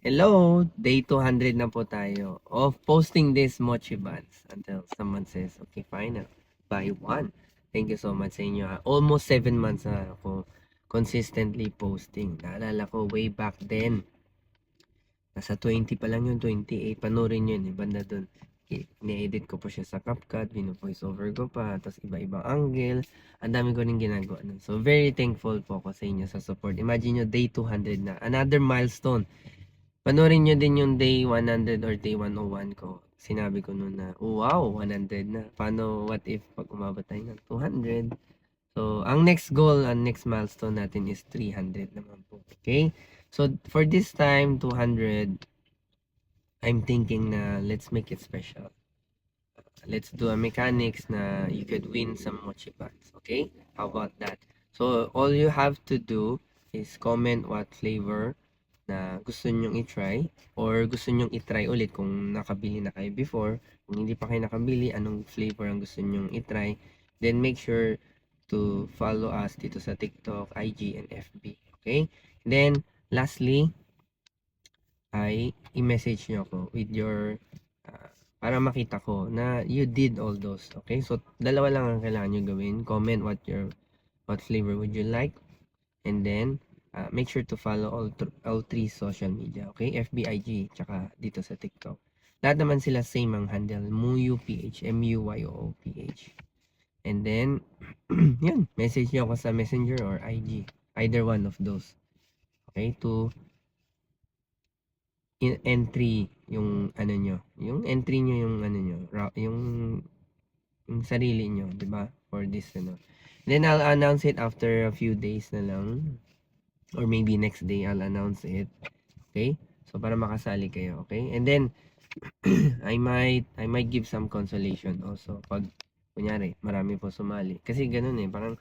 Hello! Day 200 na po tayo of posting this mochi buns until someone says, okay, fine, buy one. Thank you so much sa inyo. Almost 7 months na ako consistently posting. Naalala ko way back then. Nasa 20 pa lang yun, 28. Panoorin yun, banda dun. Ni-edit ko po siya sa CapCut, voice over ko pa, tapos iba-ibang angle. Ang dami ko rin ginagawa nun. So, very thankful po ako sa inyo sa support. Imagine nyo, day 200 na. Another milestone. Panoorin nyo din yung day 100 or day 101 ko. Sinabi ko noon na, oh, wow, 100 na. Paano, what if pag umabot tayo ng 200? So, ang next goal, ang next milestone natin is 300 naman po. Okay? So, for this time, 200, I'm thinking na let's make it special. Let's do a mechanics na you could win some mochi buns. Okay? How about that? So, all you have to do is comment what flavor na gusto nyong i-try or gusto nyong i-try ulit kung nakabili na kayo before. Kung hindi pa kayo nakabili, anong flavor ang gusto nyong i-try. Then make sure to follow us dito sa TikTok, IG, and FB. Okay? Then, lastly, ay i-message nyo ako with your para makita ko na you did all those. Okay? So, dalawa lang ang kailangan nyo gawin. Comment what flavor would you like. And then, make sure to follow all three social media, okay? FB, IG, tsaka dito sa TikTok. Lahat naman sila same ang handle, MUYOPH, MUYOOPH. And then, yun, message nyo ako sa Messenger or IG, either one of those. Okay, to entry yung ano nyo, yung entry nyo yung ano nyo, yung sarili nyo, di ba? For this, ano. Then, I'll announce it after a few days na lang. Or maybe next day I'll announce it. Okay? So para makasali kayo, okay? And then I might give some consolation also pag kunyari marami po sumali. Kasi ganoon parang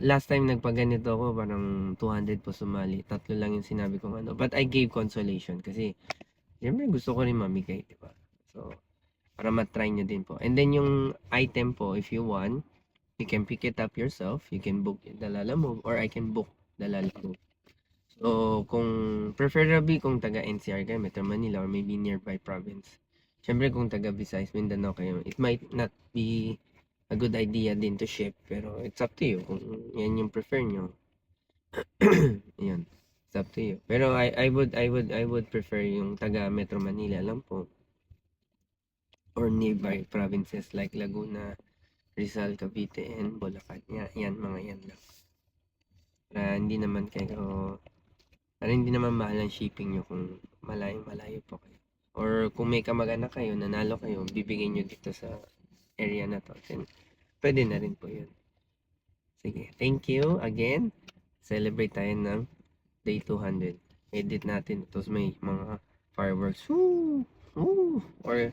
last time nagpaganito ako parang 200 po sumali. Tatlo lang yung sinabi kong ano. But I gave consolation kasi siyempre gusto ko rin mamigay, di ba? So para matry nyo din po. And then yung item po, if you want, you can pick it up yourself. You can book the Lalamove or I can book the Lalamove. So, preferably kung taga NCR kayo, Metro Manila, or maybe nearby province. Siyempre, kung taga Visayas, Mindanao kayo, it might not be a good idea din to ship, pero it's up to you kung yan yung prefer nyo. Yan. It's up to you. Pero I would prefer yung taga Metro Manila lang po, or nearby provinces like Laguna, Rizal, Cavite, and Bulacan. Yan, mga yan lang. Para hindi naman kayo para hindi naman mahal ang shipping nyo kung malayo po kayo. Or kung may kamag-anak kayo, nanalo kayo, bibigyan nyo dito sa area na to. Then, pwede na rin po yun. Sige, thank you again. Celebrate tayo ng day 200. Edit natin. Tapos may mga fireworks. Woo! Woo! Or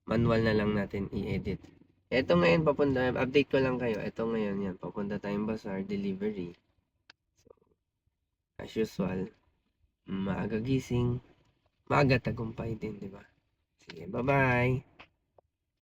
manual na lang natin i-edit. Ito ngayon, update ko lang kayo. Ito ngayon, yan, papunta tayong bazaar, delivery. So, as usual, maaga gising, maaga tagumpay din, di ba? Sige, bye-bye!